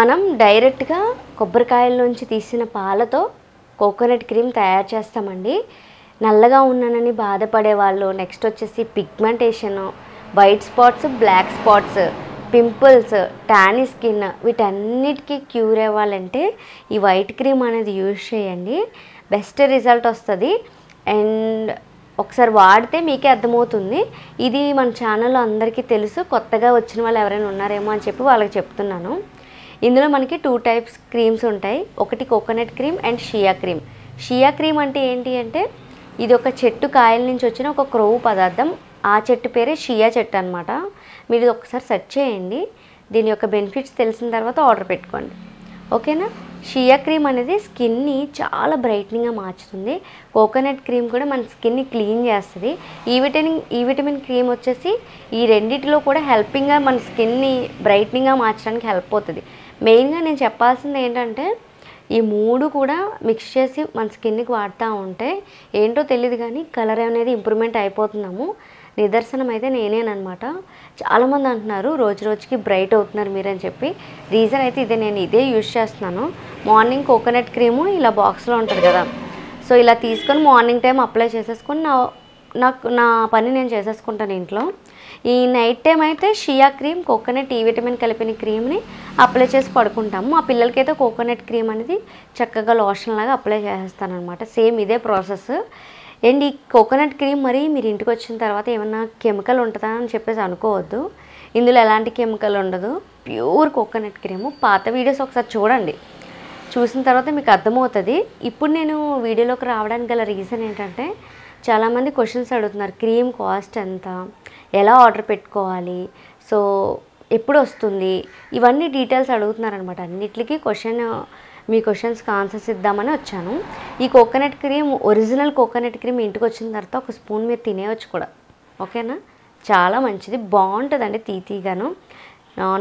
మనం డైరెక్ట్గా కొబ్బరికాయల నుంచి తీసిన పాలతో కోకోనట్ క్రీమ్ తయారు చేస్తామండి. నల్లగా ఉన్నానని బాధపడే వాళ్ళు, నెక్స్ట్ వచ్చేసి pigmentation, white spots, black spots, pimples, tanned skin, వీటన్నిటికీ క్యూర్ అవ్వాలంటే ఈ వైట్ క్రీమ్ అనేది యూజ్ చేయండి. బెస్ట్ రిజల్ట్ వస్తుంది. అండ్ ఒకసారి వాడితే మీకే అర్థమవుతుంది. ఇది మన ఛానల్లో అందరికీ తెలుసు, కొత్తగా వచ్చిన వాళ్ళు ఎవరైనా ఉన్నారేమో అని చెప్పి వాళ్ళకి చెప్తున్నాను. ఇందులో మనకి 2 టైప్స్ క్రీమ్స్ ఉంటాయి. ఒకటి coconut cream and Shia cream. Shia cream అంటే ఏంటి అంటే ఇది ఒక చెట్టు కాయల నుంచి వచ్చిన ఒక క్రొవ్వు పదార్థం. ఆ చెట్టు పేరే షియా చెట్టు అనమాట. మీరు ఇది ఒకసారి సెర్చ్ చేయండి. దీని యొక్క బెనిఫిట్స్ తెలిసిన తర్వాత ఆర్డర్ పెట్టుకోండి, ఓకేనా. షియా క్రీమ్ అనేది స్కిన్ని చాలా బ్రైట్నింగ్గా మార్చుతుంది. కోకోనట్ క్రీమ్ కూడా మన స్కిన్ని క్లీన్ చేస్తుంది. ఈ విటమిన్ క్రీమ్ వచ్చేసి ఈ రెండిటిలో కూడా హెల్పింగ్గా మన స్కిన్ని బ్రైట్నింగ్గా మార్చడానికి హెల్ప్ అవుతుంది. మెయిన్గా నేను చెప్పాల్సింది ఏంటంటే ఈ 3 కూడా మిక్స్ చేసి మన స్కిన్కి వాడుతూ ఉంటే ఏంటో తెలియదు కానీ కలర్ అనేది ఇంప్రూవ్మెంట్ అయిపోతున్నాము. నిదర్శనం అయితే నేనేనమాట. చాలామంది అంటున్నారు రోజు రోజుకి బ్రైట్ అవుతున్నారు మీరు అని చెప్పి. రీజన్ అయితే నేను ఇదే యూజ్ చేస్తున్నాను. మార్నింగ్ కోకోనట్ క్రీము ఇలా బాక్స్లో ఉంటుంది కదా, సో ఇలా తీసుకొని మార్నింగ్ టైం అప్లై చేసేసుకొని నా పని నేను చేసేసుకుంటాను ఇంట్లో. ఈ నైట్ టైం అయితే షియా క్రీమ్, కోకోనట్, ఈ విటమిన్ కలిపిన క్రీమ్ని అప్లై చేసి పడుకుంటాము. మా పిల్లలకైతే కోకోనట్ క్రీమ్ అనేది చక్కగా లోషన్ లాగా అప్లై చేసేస్తాను అనమాట. సేమ్ ఇదే ప్రాసెస్. అండ్ ఈ కోకోనట్ క్రీమ్ మరి మీరు ఇంటికి వచ్చిన తర్వాత ఏమన్నా కెమికల్ ఉంటుందా అని చెప్పేసి అనుకోవద్దు. ఇందులో ఎలాంటి కెమికల్ ఉండదు. Pure coconut cream. పాత వీడియోస్ ఒకసారి చూడండి, చూసిన తర్వాత మీకు అర్థమవుతుంది. ఇప్పుడు నేను వీడియోలోకి రావడానికి గల రీజన్ ఏంటంటే చాలామంది క్వశ్చన్స్ అడుగుతున్నారు. క్రీమ్ కాస్ట్ ఎంత, ఎలా ఆర్డర్ పెట్టుకోవాలి, సో ఎప్పుడు వస్తుంది, ఇవన్నీ డీటెయిల్స్ అడుగుతున్నారనమాట. అన్నిటికీ మీ క్వశ్చన్స్కి ఆన్సర్స్ ఇద్దామని వచ్చాను. ఈ coconut cream, original coconut cream ఇంటికి వచ్చిన తర్వాత ఒక స్పూన్ మీరు తినేయచ్చు కూడా, ఓకేనా. చాలా మంచిది, బాగుంటుందండి తీగాను.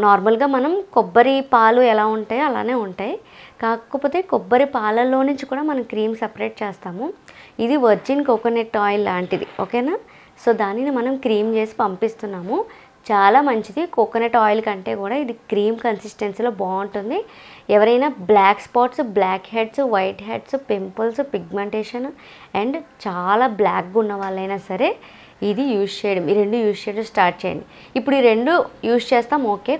నార్మల్గా మనం కొబ్బరి పాలు ఎలా ఉంటాయో అలానే ఉంటాయి, కాకపోతే కొబ్బరి పాలల్లో నుంచి కూడా మనం క్రీమ్ సపరేట్ చేస్తాము. ఇది వర్జిన్ కోకోనట్ ఆయిల్ లాంటిది, ఓకేనా. సో దానిని మనం క్రీమ్ చేసి పంపిస్తున్నాము. చాలా మంచిది. కోకోనట్ ఆయిల్ కంటే కూడా ఇది క్రీమ్ కన్సిస్టెన్సీలో బాగుంటుంది. ఎవరైనా black spots, black heads, white heads, pimples, pigmentation and చాలా బ్లాక్గా ఉన్న వాళ్ళైనా సరే ఇది యూజ్ చేయడం, ఈ 2 యూజ్ చేయడం స్టార్ట్ చేయండి. ఇప్పుడు ఈ 2 యూజ్ చేస్తాం, ఓకే.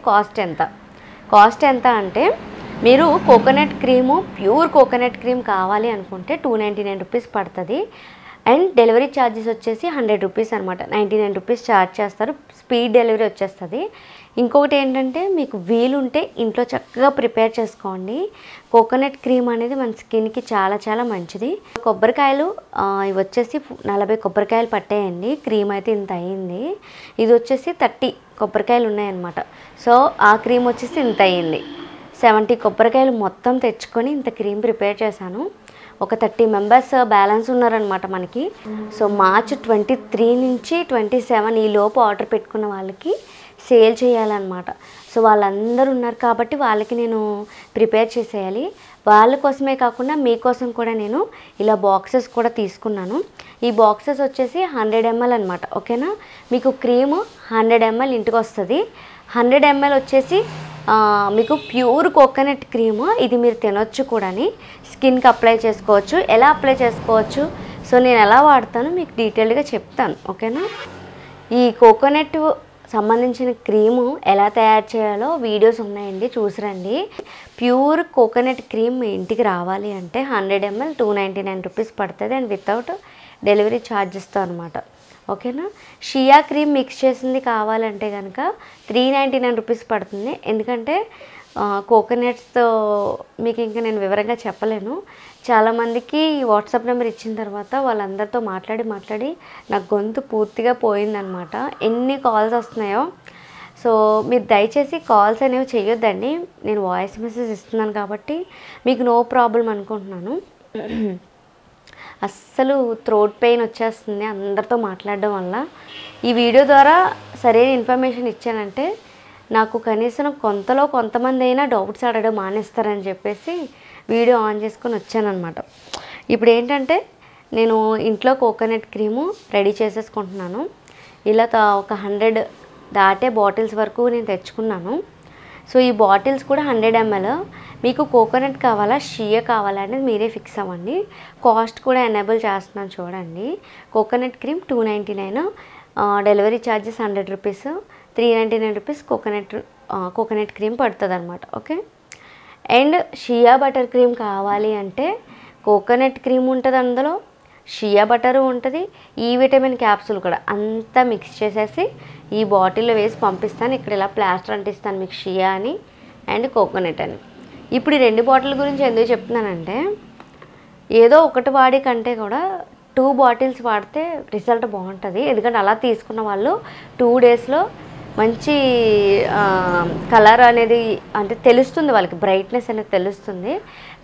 కాస్ట్ ఎంత అంటే మీరు coconut cream, pure coconut cream కావాలి అనుకుంటే 299 రూపీస్ పడుతుంది. అండ్ డెలివరీ ఛార్జెస్ వచ్చేసి 100 రూపీస్ అనమాట. 99 రూపీస్ ఛార్జ్ చేస్తారు. స్పీడ్ డెలివరీ వచ్చేస్తుంది. ఇంకొకటి ఏంటంటే మీకు వీలుంటే ఇంట్లో చక్కగా ప్రిపేర్ చేసుకోండి. కోకోనట్ క్రీమ్ అనేది మన స్కిన్కి చాలా చాలా మంచిది. కొబ్బరికాయలు ఇవి వచ్చేసి 40 కొబ్బరికాయలు పట్టాయండి. క్రీమ్ అయితే ఇంత అయ్యింది. ఇది వచ్చేసి 30 కొబ్బరికాయలు ఉన్నాయన్నమాట. సో ఆ క్రీమ్ వచ్చేసి ఇంత అయ్యింది. 70 కొబ్బరికాయలు మొత్తం తెచ్చుకొని ఇంత క్రీమ్ ప్రిపేర్ చేశాను. ఒక 30 మెంబర్స్ బ్యాలెన్స్ ఉన్నారనమాట మనకి. సో మార్చ్ 23 నుంచి 27 ఈ లోపు ఆర్డర్ పెట్టుకున్న వాళ్ళకి సేల్ చేయాలన్నమాట. సో వాళ్ళందరూ ఉన్నారు కాబట్టి వాళ్ళకి నేను ప్రిపేర్ చేసేయాలి. వాళ్ళ కోసమే కాకుండా మీకోసం కూడా నేను ఇలా బాక్సెస్ కూడా తీసుకున్నాను. ఈ బాక్సెస్ వచ్చేసి 100 ml అనమాట, ఓకేనా. మీకు క్రీము 100 ml ఇంటికి వస్తుంది. 100 ml వచ్చేసి మీకు ప్యూర్ కోకోనట్ క్రీము. ఇది మీరు తినొచ్చు కూడా, స్కిన్కి అప్లై చేసుకోవచ్చు. ఎలా అప్లై చేసుకోవచ్చు, సో నేను ఎలా వాడతానో మీకు డీటెయిల్డ్గా చెప్తాను, ఓకేనా. ఈ కోకోనట్ సంబంధించిన క్రీము ఎలా తయారు చేయాలో వీడియోస్ ఉన్నాయండి, చూసిరండి. ప్యూర్ కోకోనట్ క్రీమ్ మీ ఇంటికి రావాలి అంటే 100 ml 299 రూపీస్ పడుతుంది. అండ్ వితౌట్ డెలివరీ ఛార్జెస్తో అనమాట, ఓకేనా. షియా క్రీమ్ మిక్స్ చేసింది కావాలంటే కనుక 399 రూపీస్ పడుతుంది. ఎందుకంటే కోకోనట్స్తో మీకు ఇంకా నేను వివరంగా చెప్పలేను. చాలామందికి వాట్సాప్ నెంబర్ ఇచ్చిన తర్వాత వాళ్ళందరితో మాట్లాడి నాకు గొంతు పూర్తిగా పోయిందనమాట. ఎన్ని కాల్స్ వస్తున్నాయో. సో మీరు దయచేసి కాల్స్ అనేవి చేయొద్దండి. నేను వాయిస్ మెసేజ్ ఇస్తున్నాను కాబట్టి మీకు నో ప్రాబ్లం అనుకుంటున్నాను. అస్సలు థ్రోట్ పెయిన్ వచ్చేస్తుంది అందరితో మాట్లాడడం వల్ల. ఈ వీడియో ద్వారా సరైన ఇన్ఫర్మేషన్ ఇచ్చానంటే నాకు కనీసం కొంతమంది అయినా డౌట్స్ అడగడం మానేస్తారని చెప్పేసి వీడియో ఆన్ చేసుకొని వచ్చానమాట. ఇప్పుడు ఏంటంటే నేను ఇంట్లో కోకోనట్ క్రీము రెడీ చేసేసుకుంటున్నాను. ఇలా ఒక 100 దాటే బాటిల్స్ వరకు నేను తెచ్చుకున్నాను. సో ఈ బాటిల్స్ కూడా 100 ml. మీకు కోకోనట్ కావాలా, షియా కావాలా అనేది మీరే ఫిక్స్ అవ్వండి. కాస్ట్ కూడా ఎనేబుల్ చేస్తున్నాను చూడండి. Coconut cream 299, delivery charges 100 rupees, 399 rupees coconut cream పడుతుంది అనమాట. Okay. And shea butter cream కావాలి అంటే కోకోనట్ క్రీమ్ ఉంటుంది, అందులో షియా బటర్ ఉంటుంది, ఈ విటమిన్ క్యాప్సూల్ కూడా అంతా మిక్స్ చేసేసి ఈ బాటిల్లో వేసి పంపిస్తాను. ఇక్కడ ఇలా ప్లాస్టర్ అంటిస్తాను మీకు షియా అని అండ్ కోకోనట్ అని. ఇప్పుడు ఈ 2 బాటిల్ గురించి ఎందుకు చెప్తున్నానంటే, ఏదో ఒకటి వాడి కంటే కూడా 2 బాటిల్స్ వాడితే రిజల్ట్ బాగుంటుంది. ఎందుకంటే అలా తీసుకున్న వాళ్ళు 2 డేస్లో మంచి కలర్ అనేది అంటే తెలుస్తుంది, వాళ్ళకి బ్రైట్నెస్ అనేది తెలుస్తుంది.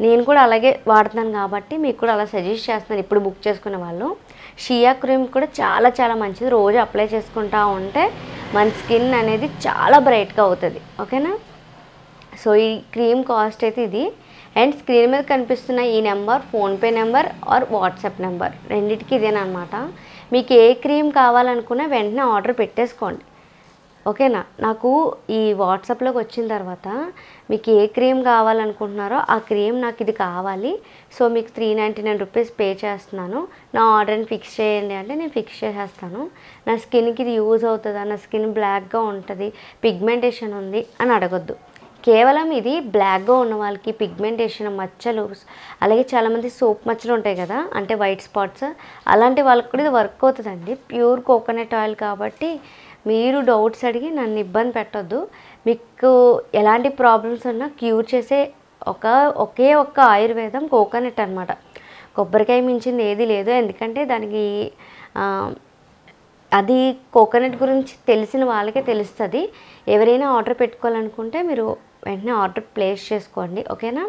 నేను కూడా అలాగే వాడుతున్నాను కాబట్టి మీకు కూడా అలా సజెస్ట్ చేస్తున్నాను ఇప్పుడు బుక్ చేసుకునే వాళ్ళు. షియా క్రీమ్ కూడా చాలా చాలా మంచిది. రోజు అప్లై చేసుకుంటా ఉంటే మన స్కిన్ అనేది చాలా బ్రైట్గా అవుతుంది. ఓకేనా. సో ఈ క్రీమ్ కాస్ట్ అయితే ఇది. అండ్ స్క్రీన్ మీద కనిపిస్తున్న ఈ number PhonePe number are WhatsApp number రెండింటికి ఇదేనమాట. మీకు ఏ క్రీమ్ కావాలనుకున్నా వెంటనే ఆర్డర్ పెట్టేసుకోండి. ఓకేనా. నాకు ఈ వాట్సాప్లోకి వచ్చిన తర్వాత మీకు ఏ క్రీమ్ కావాలనుకుంటున్నారో ఆ క్రీమ్ నాకు ఇది కావాలి, సో మీకు 399 రూపీస్ పే చేస్తున్నాను, నా ఆర్డర్ని ఫిక్స్ చేయండి అంటే నేను ఫిక్స్ చేసేస్తాను. నా స్కిన్కి ఇది యూజ్ అవుతుందా, నా స్కిన్ బ్లాక్గా ఉంటుంది, పిగ్మెంటేషన్ ఉంది అని అడగొద్దు. కేవలం ఇది బ్లాక్గా ఉన్న వాళ్ళకి పిగ్మెంటేషన్, మచ్చలు, అలాగే చాలామంది సోప్ మచ్చలు ఉంటాయి కదా, అంటే వైట్ స్పాట్స్, అలాంటి వాళ్ళకి కూడా ఇది వర్క్ అవుతుందండి. ప్యూర్ కోకోనట్ ఆయిల్ కాబట్టి మీరు డౌట్స్ అడిగి నన్ను ఇబ్బంది పెట్టొద్దు. మీకు ఎలాంటి ప్రాబ్లమ్స్ ఉన్నా క్యూర్ చేసే ఒకే ఒక్క ఆయుర్వేదం కోకోనట్ అనమాట. కొబ్బరికాయ మించింది ఏది లేదు. ఎందుకంటే దానికి అది కోకోనట్ గురించి తెలిసిన వాళ్ళకే తెలుస్తుంది. ఎవరైనా ఆర్డర్ పెట్టుకోవాలనుకుంటే మీరు వెంటనే ఆర్డర్ ప్లేస్ చేసుకోండి. ఓకేనా.